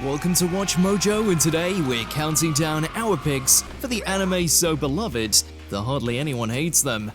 Welcome to Watch Mojo, and today we're counting down our picks for the anime so beloved that hardly anyone hates them.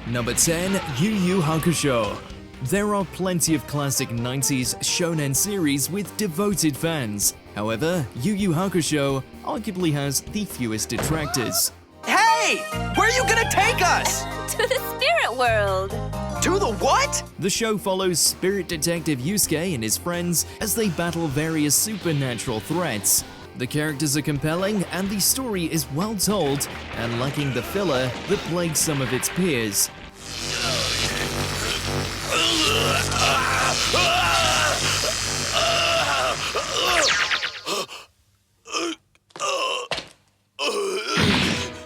Number 10, YuYu Hakusho. There are plenty of classic 90s shonen series with devoted fans. However, YuYu Hakusho arguably has the fewest detractors. Hey! Where are you gonna take us? To the spirit world. To the what? The show follows spirit detective Yusuke and his friends as they battle various supernatural threats. The characters are compelling and the story is well told and lacking the filler that plagues some of its peers.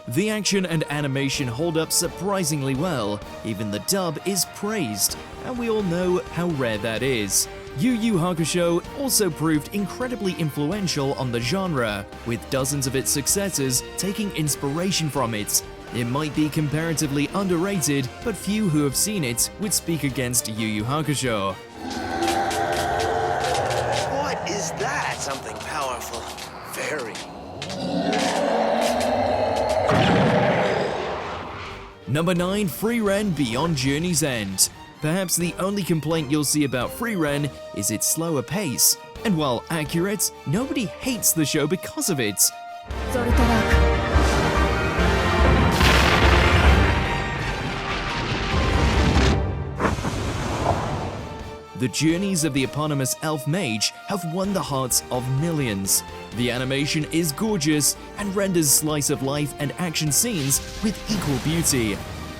The action and animation hold up surprisingly well, even the dub is praised, and we all know how rare that is. YuYu Hakusho also proved incredibly influential on the genre, with dozens of its successors taking inspiration from it. It might be comparatively underrated, but few who have seen it would speak against YuYu Hakusho. What is that? Something powerful. Very. Number 9, Frieren Beyond Journey's End. Perhaps the only complaint you'll see about Frieren is its slower pace. And while accurate, nobody hates the show because of it. The journeys of the eponymous elf mage have won the hearts of millions. The animation is gorgeous and renders slice of life and action scenes with equal beauty.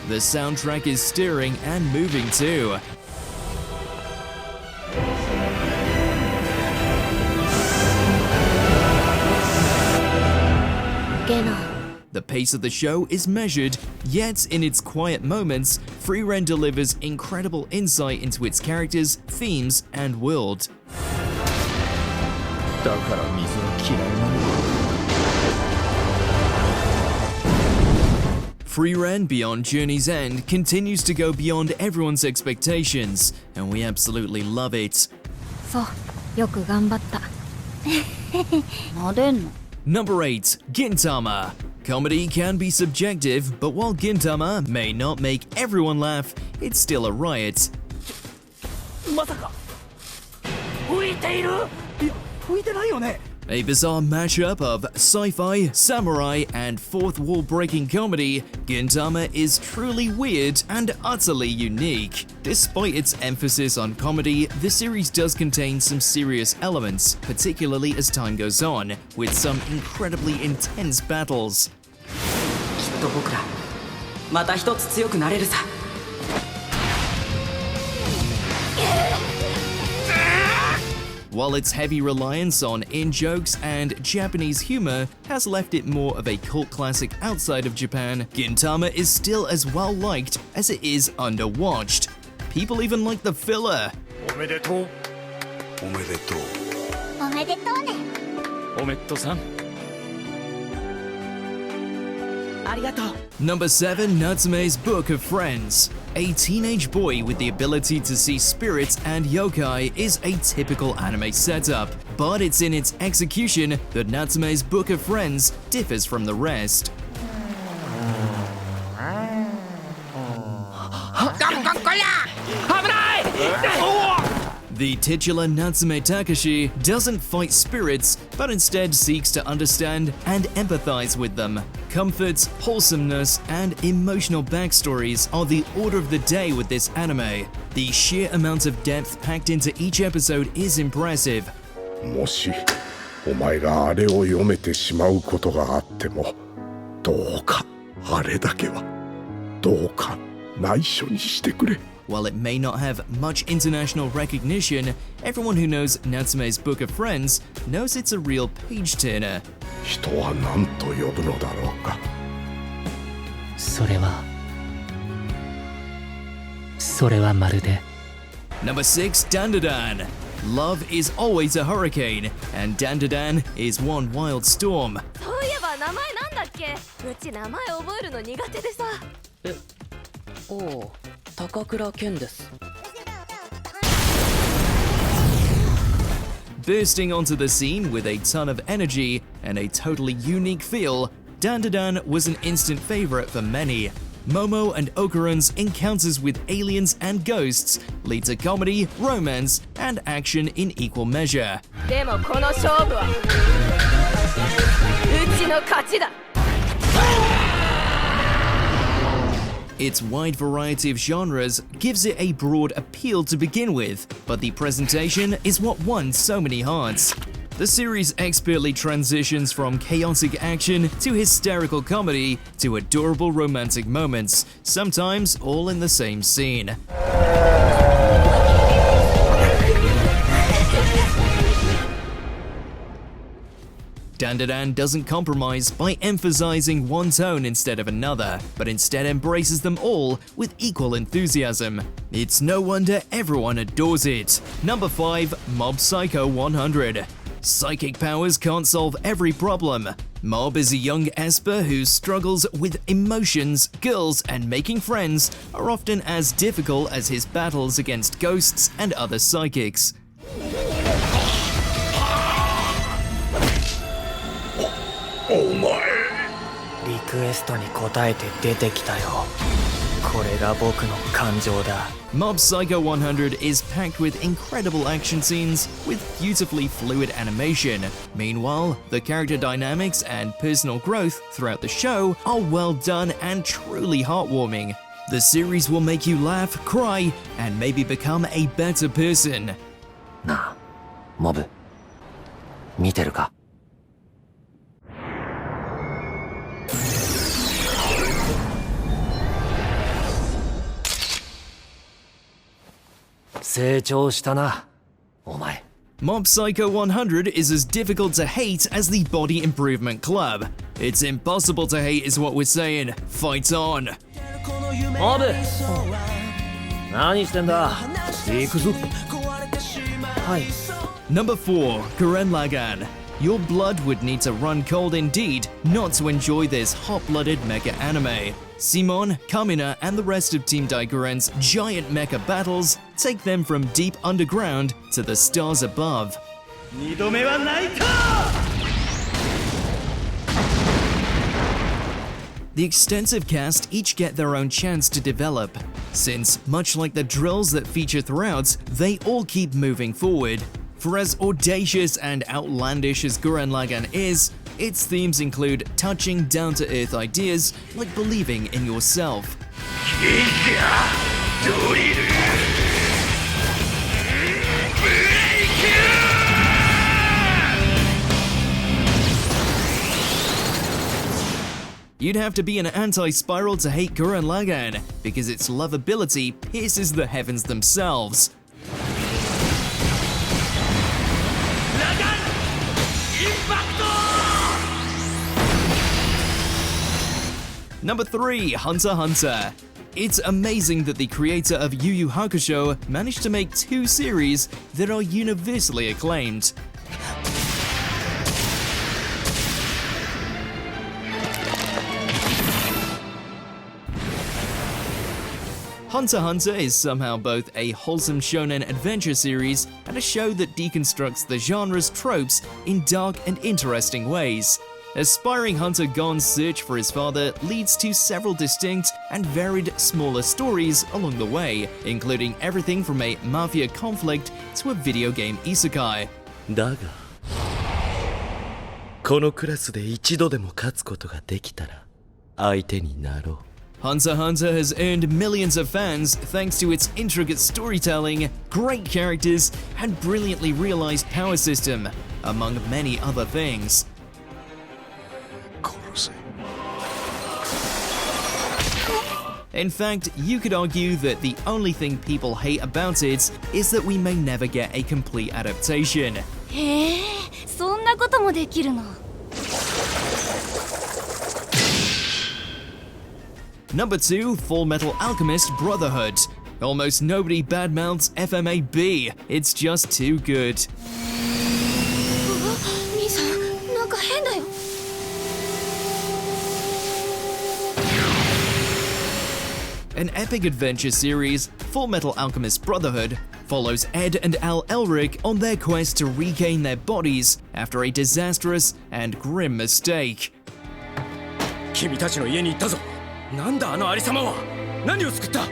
The soundtrack is stirring and moving too. The pace of the show is measured, yet in its quiet moments, Frieren delivers incredible insight into its characters, themes, and world. Frieren Beyond Journey's End continues to go beyond everyone's expectations, and we absolutely love it. Number 8, Gintama. Comedy can be subjective, but while Gintama may not make everyone laugh, it's still a riot. A bizarre mashup of sci-fi, samurai, and fourth wall breaking comedy, Gintama is truly weird and utterly unique. Despite its emphasis on comedy, the series does contain some serious elements, particularly as time goes on, with some incredibly intense battles. While its heavy reliance on in-jokes and Japanese humor has left it more of a cult classic outside of Japan, Gintama is still as well liked as it is underwatched. People even like the filler. Number 7, Natsume's Book of Friends. A teenage boy with the ability to see spirits and yokai is a typical anime setup, but it's in its execution that Natsume's Book of Friends differs from the rest. The titular Natsume Takashi doesn't fight spirits, but instead seeks to understand and empathize with them. Comfort, wholesomeness, and emotional backstories are the order of the day with this anime. The sheer amount of depth packed into each episode is impressive. もしお前があれを読めてしまうことがあっても、どうかあれだけはどうか内緒にしてくれ。 While it may not have much international recognition, everyone who knows Natsume's Book of Friends knows it's a real page-turner. 人は何と呼ぶのだろうか。それはまるで。Number 6, Dandadan. Love is always a hurricane, and Dandadan is one wild storm. そういえば名前なんだっけ？うち名前覚えるの苦手でさ。おお、高倉健です。Bursting onto the scene with a ton of energy and a totally unique feel, Dandadan was an instant favorite for many. Momo and Okuran's encounters with aliens and ghosts lead to comedy, romance, and action in equal measure. でもこの勝負はうちの勝ちだ。Its wide variety of genres gives it a broad appeal to begin with, but the presentation is what won so many hearts. The series expertly transitions from chaotic action to hysterical comedy to adorable romantic moments, sometimes all in the same scene. Dandadan doesn't compromise by emphasizing one tone instead of another, but instead embraces them all with equal enthusiasm. It's no wonder everyone adores it. Number 5. Mob Psycho 100. Psychic powers can't solve every problem. Mob is a young Esper who struggles with emotions, girls, and making friends are often as difficult as his battles against ghosts and other psychics. お前リクエストに応えて出てきたよ。これが僕の感情だ。Mob Psycho 100 is packed with incredible action scenes with beautifully fluid animation. Meanwhile, the character dynamics and personal growth throughout the show are well done and truly heartwarming. The series will make you laugh, cry, and maybe become a better person. なあ、モブ、見てるか？成長したな、お前。Mob Psycho 100 is as difficult to hate as the Body Improvement Club. It's impossible to hate is what we're saying. Fight on! モブ、何してんだ？行くぞ。はい。Number 4. Gurren Lagann. Your blood would need to run cold indeed not to enjoy this hot-blooded mecha anime. Simon, Kamina, and the rest of Team Daiguren's giant mecha battles take them from deep underground to the stars above. The extensive cast each get their own chance to develop, since, much like the drills that feature throughout, they all keep moving forward. For as audacious and outlandish as Gurren Lagann is, its themes include touching down-to-earth ideas like believing in yourself. You'd have to be an anti-spiral to hate Gurren Lagann, because its lovability pierces the heavens themselves. Number 3. Hunter x Hunter. It's amazing that the creator of YuYu Hakusho managed to make 2 series that are universally acclaimed. Hunter x Hunter is somehow both a wholesome shonen adventure series and a show that deconstructs the genre's tropes in dark and interesting ways. Aspiring hunter Gon's search for his father leads to several distinct and varied smaller stories along the way, including everything from a mafia conflict to a video game isekai. だが、このクラスで一度でも勝つことができたら相手になろう。Hunter x Hunter has earned millions of fans thanks to its intricate storytelling, great characters, and brilliantly realized power system, among many other things. In fact, you could argue that the only thing people hate about it is that we may never get a complete adaptation. へえ、そんなこともできるの。Number 2. Fullmetal Alchemist Brotherhood. Almost nobody badmouths FMAB. It's just too good. 兄さんなんか変だよ An epic adventure series, Fullmetal Alchemist Brotherhood, follows Ed and Al Elric on their quest to regain their bodies after a disastrous and grim mistake. 君たちの家に行ったぞ。なんだあのありさまは。何を作った？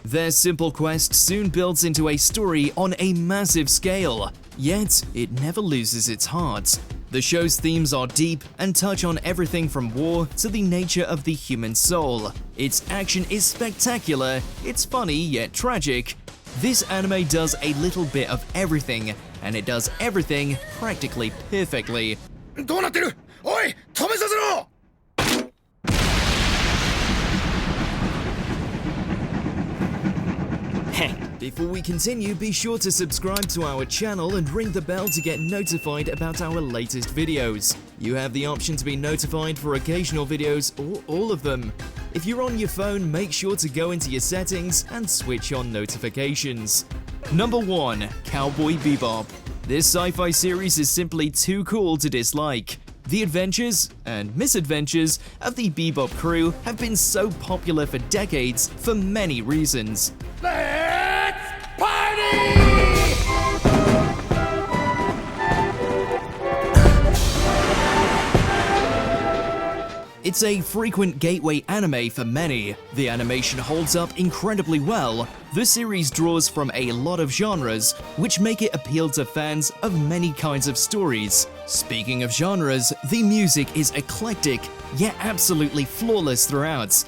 Their simple quest soon builds into a story on a massive scale, yet it never loses its heart. The show's themes are deep and touch on everything from war to the nature of the human soul. Its action is spectacular, it's funny yet tragic. This anime does a little bit of everything, and it does everything practically perfectly. どうなってる？おい、止めさせろ！ Before we continue, be sure to subscribe to our channel and ring the bell to get notified about our latest videos. You have the option to be notified for occasional videos or all of them. If you're on your phone, make sure to go into your settings and switch on notifications. Number 1. Cowboy Bebop. This sci-fi series is simply too cool to dislike. The adventures and misadventures of the Bebop crew have been so popular for decades for many reasons. Let's party! It's a frequent gateway anime for many. The animation holds up incredibly well. The series draws from a lot of genres, which make it appeal to fans of many kinds of stories. Speaking of genres, the music is eclectic, yet absolutely flawless throughout.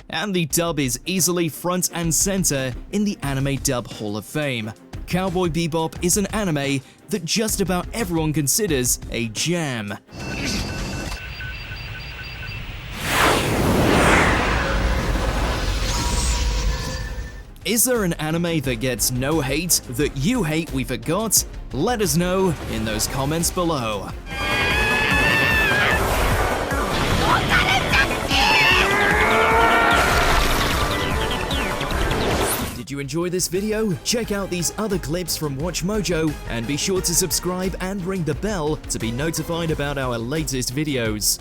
And the dub is easily front and center in the Anime Dub Hall of Fame. Cowboy Bebop is an anime that just about everyone considers a jam. Is there an anime that gets no hate that you hate we forgot? Let us know in those comments below. Did you enjoy this video? Check out these other clips from WatchMojo and be sure to subscribe and ring the bell to be notified about our latest videos.